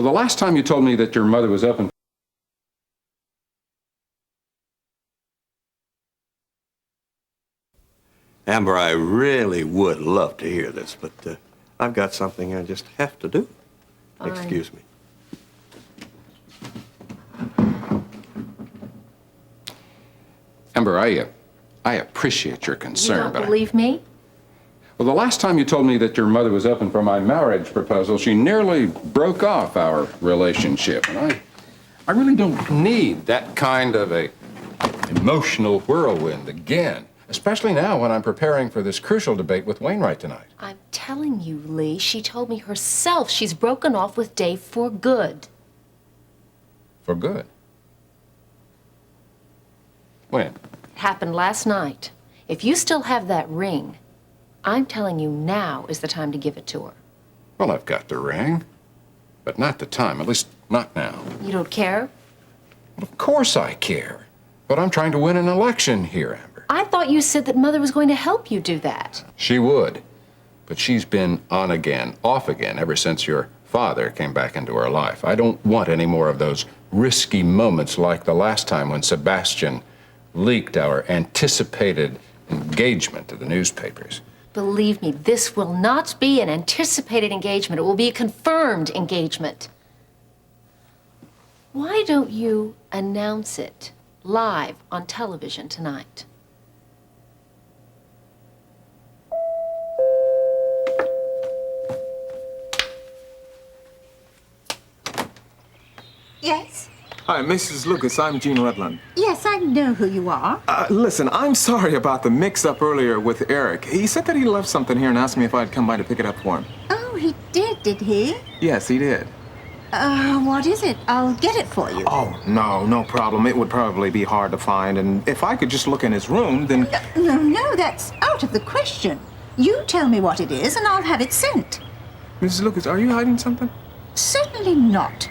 Well, the last time you told me that your mother was up and... Amber, I really would love to hear this, but I've got something I just have to do. Fine. Excuse me. Amber, I appreciate your concern, You don't but believe me? well, the last time you told me that your mother was open for my marriage proposal, she nearly broke off our relationship. And I really don't need that kind of a emotional whirlwind again, especially now when I'm preparing for this crucial debate with Wainwright tonight. I'm telling you, Lee, she told me herself she's broken off with Dave for good. For good. When? It happened last night. If you still have that ring, I'm telling you now is the time to give it to her. Well, I've got the ring, but not the time, at least not now. You don't care? Well, of course I care, but I'm trying to win an election here, Amber. I thought you said that Mother was going to help you do that. She would, but she's been on again, off again ever since your father came back into her life. I don't want any more of those risky moments like the last time when Sebastian leaked our anticipated engagement to the newspapers. Believe me, this will not be an anticipated engagement. It will be a confirmed engagement. Why don't you announce it live on television tonight? Yes? Hi, Mrs. Lucas. I'm Gene Rutland. Yes, I know who you are. Listen, I'm sorry about the mix-up earlier with Eric. He said that he left something here and asked me if I'd come by to pick it up for him. Oh, he did he? Yes, he did. What is it? I'll get it for you. Oh, no problem. It would probably be hard to find, and if I could just look in his room, then... No, that's out of the question. You tell me what it is, and I'll have it sent. Mrs. Lucas, are you hiding something? Certainly not.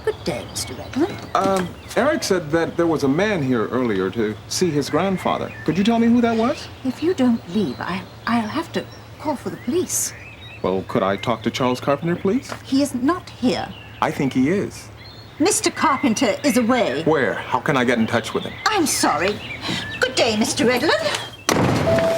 Good day, Mr. Redmond. Eric said that there was a man here earlier to see his grandfather. Could you tell me who that was? If you don't leave, I'll have to call for the police. Well, could I talk to Charles Carpenter, please? He is not here. I think he is. Mr. Carpenter is away. Where? How can I get in touch with him? I'm sorry. Good day, Mr. Redmond.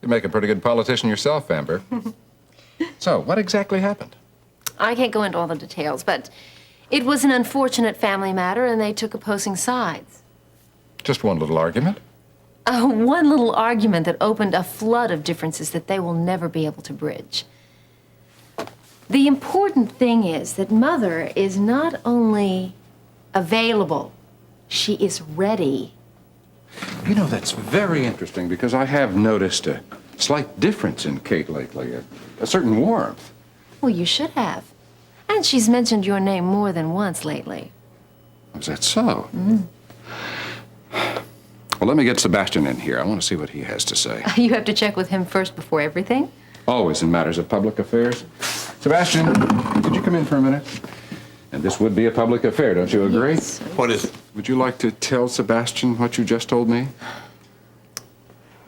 You make a pretty good politician yourself, Amber. So, what exactly happened? I can't go into all the details, but it was an unfortunate family matter, and they took opposing sides. Just one little argument? One little argument that opened a flood of differences that they will never be able to bridge. The important thing is that Mother is not only available, she is ready. You know, that's very interesting because I have noticed a slight difference in Kate lately, a certain warmth. Well, you should have. And she's mentioned your name more than once lately. Is that so? Well, let me get Sebastian in here. I want to see what he has to say. You have to check with him first before everything? Always in matters of public affairs. Sebastian, could you come in for a minute? And this would be a public affair, don't you agree? Yes. What is it? Would you like to tell Sebastian what you just told me?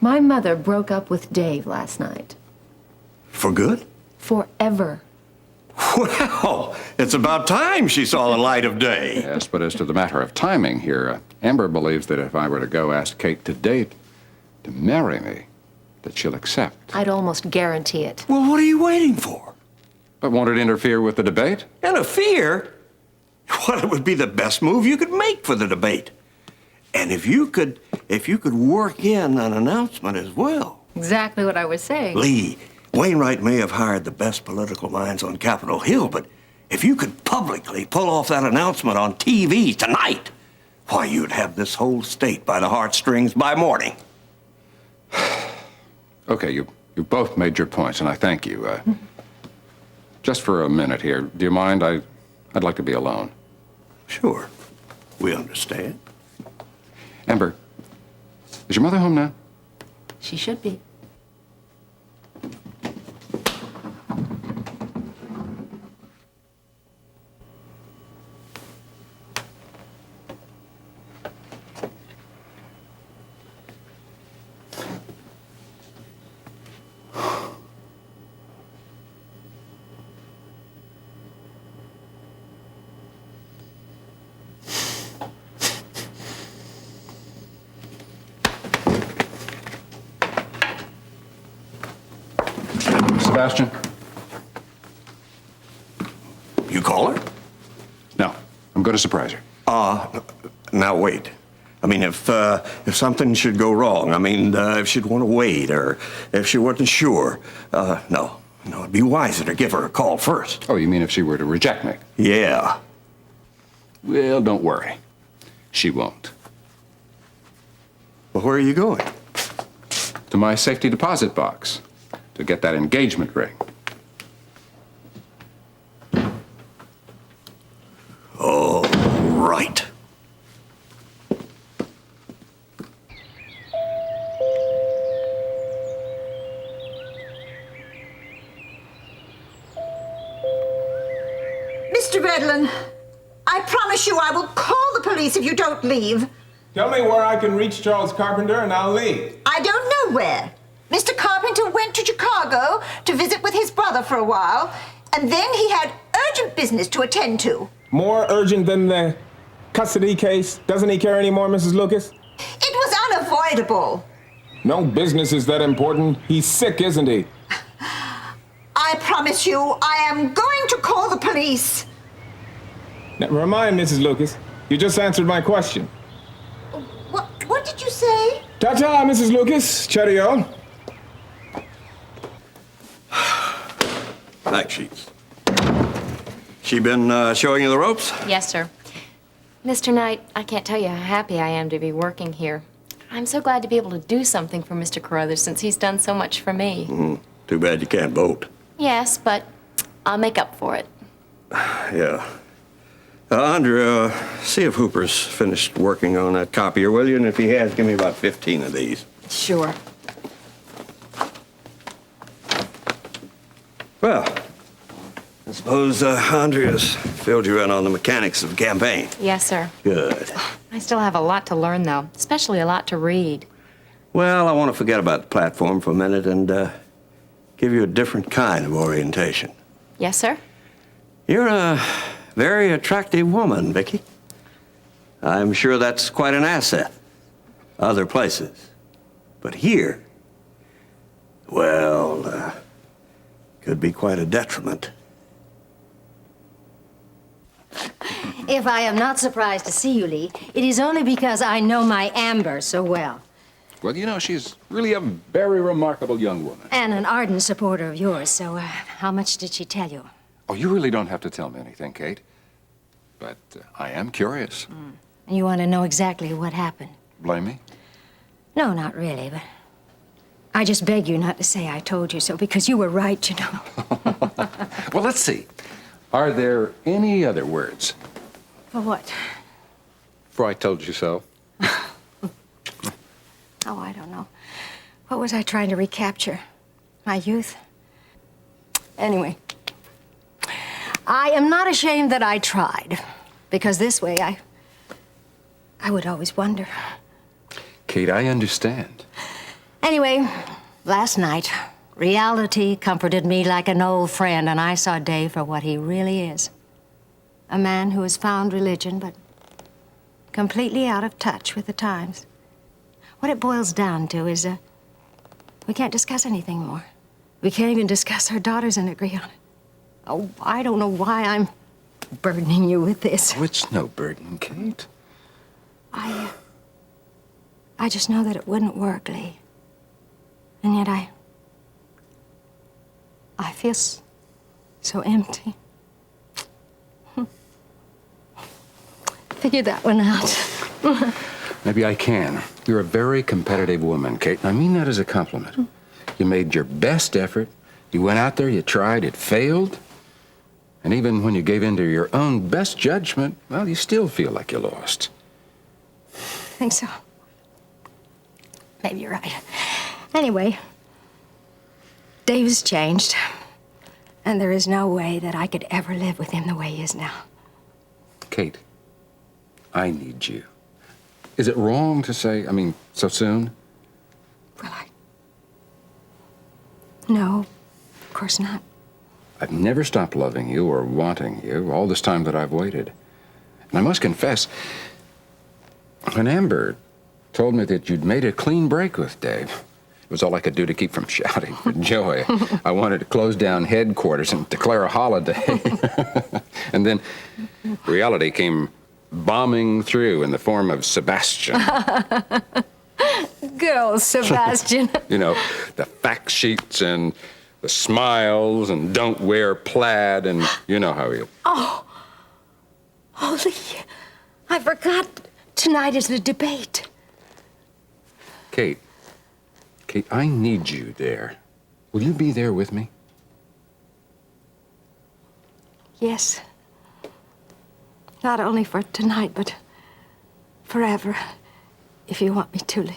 My mother broke up with Dave last night. For good? Forever. Well, it's about time she saw the light of day. Yes, but as to the matter of timing here, Amber believes that if I were to go ask Kate to date, to marry me, that she'll accept. I'd almost guarantee it. Well, what are you waiting for? But won't it interfere with the debate? Interfere? Well, it would be the best move you could make for the debate. And if you could if you could work in an announcement as well. Exactly what I was saying. Lee, Wainwright may have hired the best political minds on Capitol Hill, but if you could publicly pull off that announcement on TV tonight, why, you'd have this whole state by the heartstrings by morning. Okay, you both made your points, and I thank you. Just for a minute here, do you mind? I'd like to be alone. Sure, we understand. Amber, is your mother home now? She should be. Sebastian? You call her? No, I'm going to surprise her. Now wait. I mean, if something should go wrong, I mean, if she'd want to wait, or if she wasn't sure, no, it'd be wiser to give her a call first. Oh, you mean if she were to reject me? Yeah. Well, don't worry. She won't. Well, where are you going? To my safety deposit box to get that engagement ring. Oh, right. Mr. Redland, I promise you I will call the police if you don't leave. Tell me where I can reach Charles Carpenter and I'll leave. I don't know where. Mr. Carpenter went to Chicago to visit with his brother for a while, and then he had urgent business to attend to. More urgent than the custody case? Doesn't he care anymore, Mrs. Lucas? It was unavoidable. No business is that important. He's sick, isn't he? I promise you, I am going to call the police. Never mind, Mrs. Lucas. You just answered my question. What did you say? Ta-ta, Mrs. Lucas. Cheerio. Fact sheets. She been showing you the ropes? Yes, sir. Mr. Knight, I can't tell you how happy I am to be working here. I'm so glad to be able to do something for Mr. Carruthers since he's done so much for me. Too bad you can't vote. Yes, but I'll make up for it. Yeah. Andrea, see if Hooper's finished working on that copier, will you? And if he has, give me about 15 of these. Sure. Well, I suppose Andrea's filled you in on the mechanics of the campaign. Yes, sir. Good. I still have a lot to learn, though, especially a lot to read. Well, I want to forget about the platform for a minute and give you a different kind of orientation. Yes, sir? You're a very attractive woman, Vicky. I'm sure that's quite an asset. Other places. But here, well, could be quite a detriment. If I am not surprised to see you, Lee, it is only because I know my Amber so well. Well, you know, she's really a very remarkable young woman. And an ardent supporter of yours, so how much did she tell you? Oh, you really don't have to tell me anything, Kate. But I am curious. And you want to know exactly what happened? Blame me? No, not really, but I just beg you not to say I told you so, because you were right, you know. Well, let's see. Are there any other words? For what? For I told you so. Oh, I don't know. What was I trying to recapture? My youth? Anyway, I am not ashamed that I tried, because this way I would always wonder. Kate, I understand. Anyway, last night, reality comforted me like an old friend, and I saw Dave for what he really is. A man who has found religion, but completely out of touch with the times. What it boils down to is, we can't discuss anything more. We can't even discuss our daughters and agree on it. Oh, I don't know why I'm burdening you with this. Oh, it's no burden, Kate. I I just know that it wouldn't work, Lee. And yet I feel so empty. Figure that one out. Maybe I can. You're a very competitive woman, Kate, and I mean that as a compliment. You made your best effort. You went out there, you tried, it failed. And even when you gave in to your own best judgment, well, you still feel like you lost. I think so. Maybe you're right. Anyway, Dave has changed. And there is no way that I could ever live with him the way he is now. Kate, I need you. Is it wrong to say, so soon? Well, No, of course not. I've never stopped loving you or wanting you all this time that I've waited. And I must confess, when Amber told me that you'd made a clean break with Dave, it was all I could do to keep from shouting for joy. I wanted to close down headquarters and declare a holiday. And then reality came bombing through in the form of Sebastian. Good old Sebastian. You know, the fact sheets and the smiles and don't wear plaid and you know how he is. Oh, Lee, I forgot tonight is the debate. Kate, I need you there. Will you be there with me? Yes. Not only for tonight, but forever, if you want me to, Lee.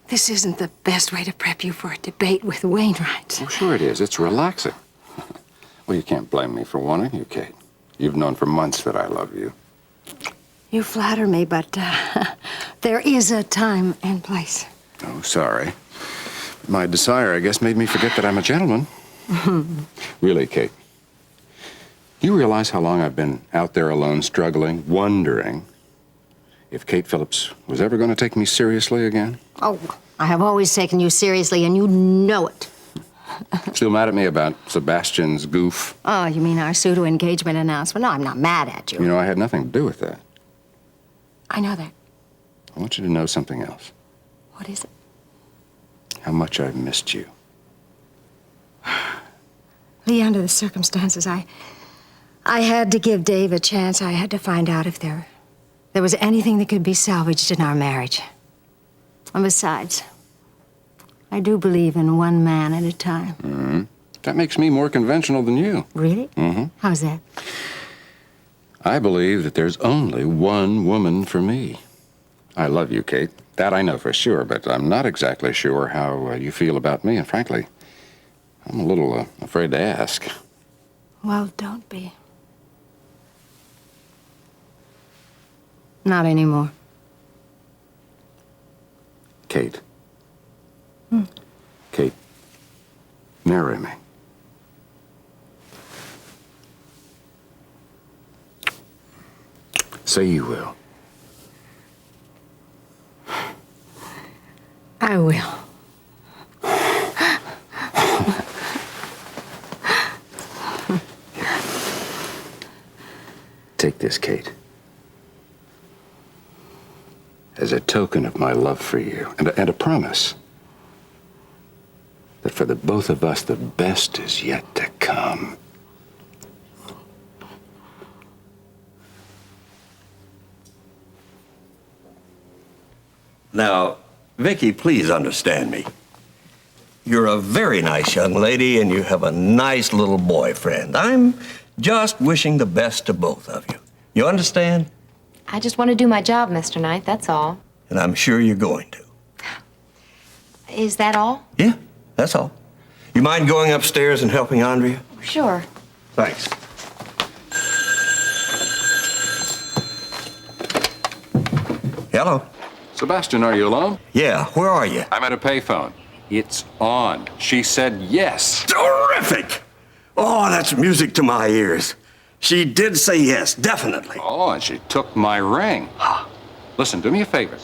This isn't the best way to prep you for a debate with Wainwright. Oh, sure it is. It's relaxing. Well, you can't blame me for wanting you, Kate. You've known for months that I love you. You flatter me, but there is a time and place. Oh, sorry. My desire, I guess, made me forget that I'm a gentleman. Really, Kate. You realize how long I've been out there alone, struggling, wondering if Kate Phillips was ever going to take me seriously again? Oh, I have always taken you seriously, and you know it. Still mad at me about Sebastian's goof? Oh, you mean our pseudo-engagement announcement? No, I'm not mad at you. You know, I had nothing to do with that. I know that. I want you to know something else. What is it? How much I've missed you. Lee, under the circumstances, I had to give Dave a chance. I had to find out if there was anything that could be salvaged in our marriage. And besides, I do believe in one man at a time. Mm-hmm. That makes me more conventional than you. Really? Mm-hmm. How's that? I believe that there's only one woman for me. I love you, Kate. That I know for sure, but I'm not exactly sure how you feel about me, and frankly, I'm a little afraid to ask. Well, don't be. Not anymore. Kate. Kate, marry me. Say you will. I will. Take this, Kate. As a token of my love for you, and a promise that for the both of us, the best is yet to come. Now, Vicky, please understand me. You're a very nice young lady, and you have a nice little boyfriend. I'm just wishing the best to both of you. You understand? I just want to do my job, Mr. Knight, that's all. And I'm sure you're going to. Is that all? Yeah, that's all. You mind going upstairs and helping Andrea? Sure. Thanks. Hello? Sebastian, are you alone? Yeah, where are you? I'm at a payphone. It's on. She said yes. Terrific! Oh, that's music to my ears. She did say yes, definitely. Oh, and she took my ring. Listen, do me a favor.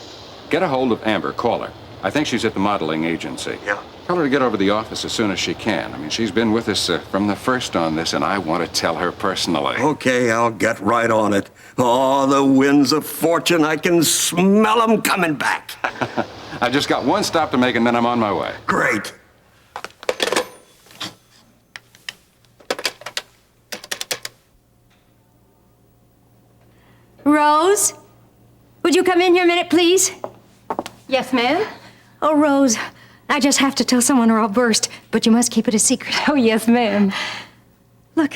Get a hold of Amber. Call her. I think she's at the modeling agency. Yeah. Tell her to get over to the office as soon as she can. I mean, she's been with us from the first on this, and I want to tell her personally. Okay, I'll get right on it. Oh, the winds of fortune, I can smell them coming back. I've just got one stop to make, and then I'm on my way. Great. Rose, would you come in here a minute, please? Yes, ma'am? Oh, Rose, I just have to tell someone or I'll burst, but you must keep it a secret. Oh, yes, ma'am. Look,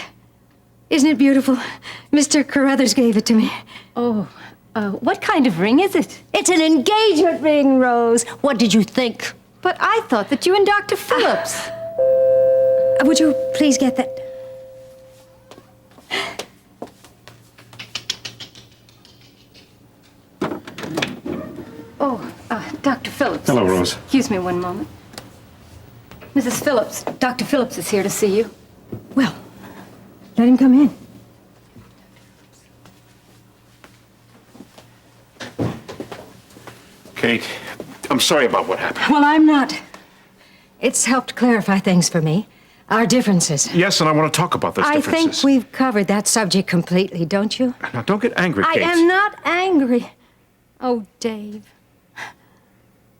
isn't it beautiful? Mr. Carruthers gave it to me. Oh, what kind of ring is it? It's an engagement ring, Rose. What did you think? But I thought that you and Dr. Phillips. Would you please get that? Oh, Dr. Phillips. Hello, Rose. Excuse me one moment. Mrs. Phillips, Dr. Phillips is here to see you. Well, let him come in. Kate, I'm sorry about what happened. Well, I'm not. It's helped clarify things for me. Our differences. Yes, and I want to talk about those I differences. think we've covered that subject completely, don't you? Now, don't get angry, I Kate. am not angry. Oh, Dave.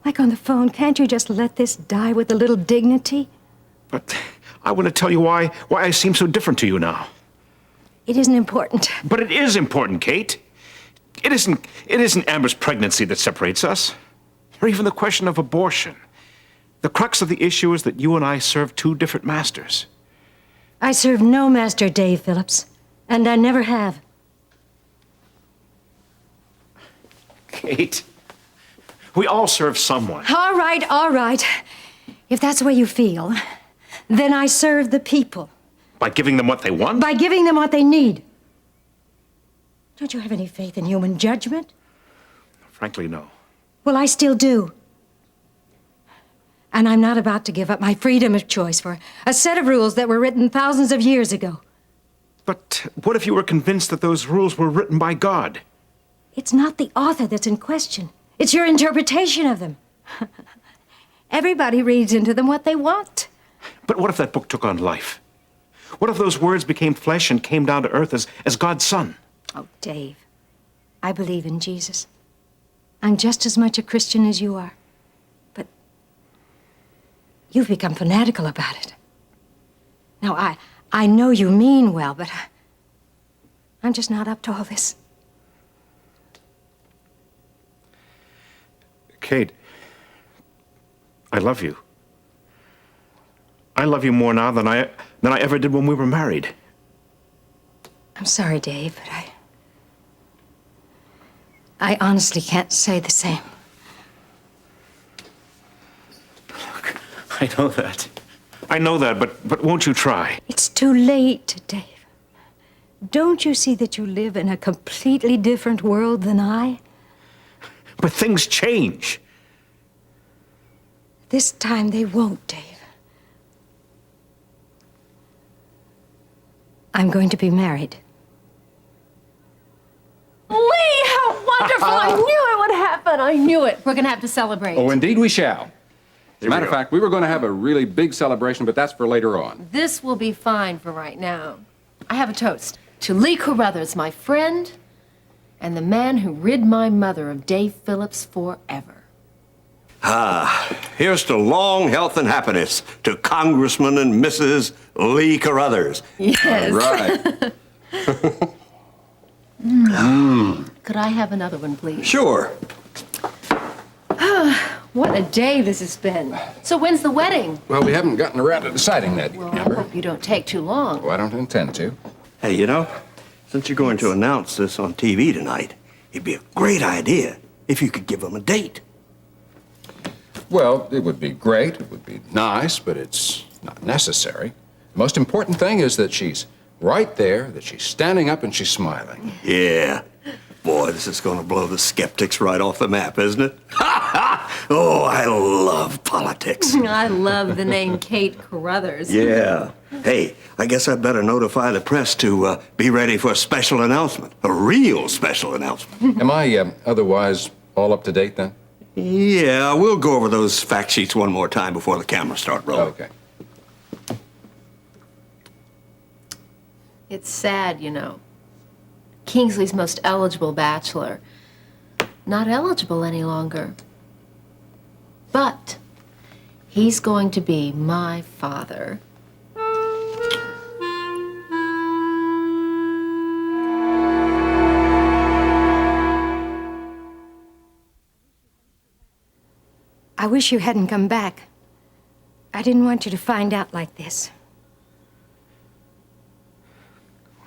Like on the phone, can't you just let this die with a little dignity? But I want to tell you why I seem so different to you now. It isn't important. But it is important, Kate. It isn't Amber's pregnancy that separates us, or even the question of abortion. The crux of the issue is that you and I serve two different masters. I serve no master, Dave Phillips, and I never have. Kate, we all serve someone. All right, all right. If that's the way you feel, then I serve the people By giving them what they want? by giving them what they need. Don't you have any faith in human judgment? Frankly, no. Well, I still do. And I'm not about to give up my freedom of choice for a set of rules that were written thousands of years ago. But what if you were convinced that those rules were written by God? It's not the author that's in question. It's your interpretation of them. Everybody reads into them what they want. But what if that book took on life? What if those words became flesh and came down to earth as God's son? Oh, Dave, I believe in Jesus. I'm just as much a Christian as you are. But you've become fanatical about it. Now, I know you mean well, but I'm just not up to all this. Kate, I love you. I love you more now than I ever did when we were married. I'm sorry, Dave, but I honestly can't say the same. Look, I know that, but won't you try? It's too late, Dave. Don't you see that you live in a completely different world than I? But things change. This time they won't, Dave. I'm going to be married. Lee, how wonderful! I knew it would happen. I knew it. We're going to have to celebrate. Oh, indeed we shall. As a matter of fact, we were going to have a really big celebration, but that's for later on. This will be fine for right now. I have a toast to Lee Carruthers, my friend, and the man who rid my mother of Dave Phillips forever. Here's to long health and happiness to Congressman and Mrs. Lee Carruthers. Yes. Right. Could I have another one, please? Sure. What a day this has been. So when's the wedding? Well, we haven't gotten around to deciding that, Well, I Amber. hope you don't take too long. Oh, I don't intend to. Hey, you know, since you're going to announce this on TV tonight, it'd be a great idea if you could give them a date. Well, it would be great, it would be nice, but it's not necessary. The most important thing is that she's right there, that she's standing up and she's smiling. Yeah. Boy, this is going to blow the skeptics right off the map, isn't it? Oh, I love politics. I love the name Kate Carruthers. Yeah. Hey, I guess I'd better notify the press to be ready for a special announcement. A real special announcement. Am I otherwise all up to date then? Yeah, we'll go over those fact sheets one more time before the cameras start rolling. Okay. It's sad, you know. Kingsley's most eligible bachelor. Not eligible any longer. But he's going to be my father. I wish you hadn't come back. I didn't want you to find out like this.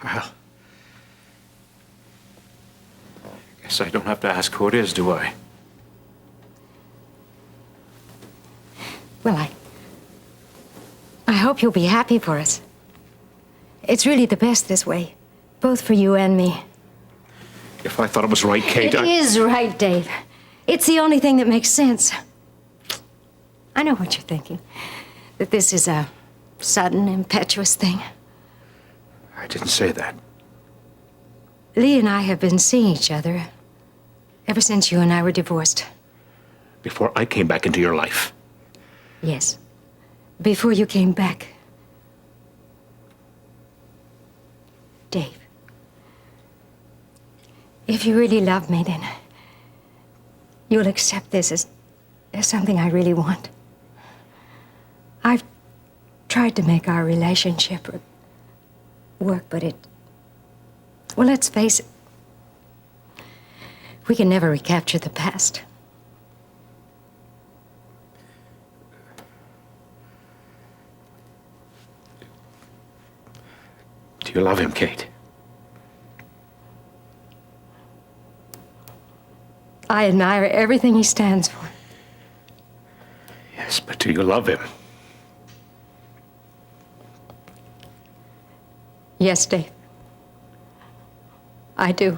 Well, guess I don't have to ask who it is, do I? Well, I hope you'll be happy for us. It's really the best this way, both for you and me. If I thought it was right, Kate, It is right, Dave. It's the only thing that makes sense. I know what you're thinking, that this is a sudden, impetuous thing. I didn't say that. Lee and I have been seeing each other ever since you and I were divorced. Before I came back into your life. Yes, before you came back. Dave, if you really love me, then you'll accept this as something I really want. I've tried to make our relationship work, but well, let's face it, we can never recapture the past. Do you love him, Kate? I admire everything he stands for. Yes, but do you love him? Yes, Dave. I do.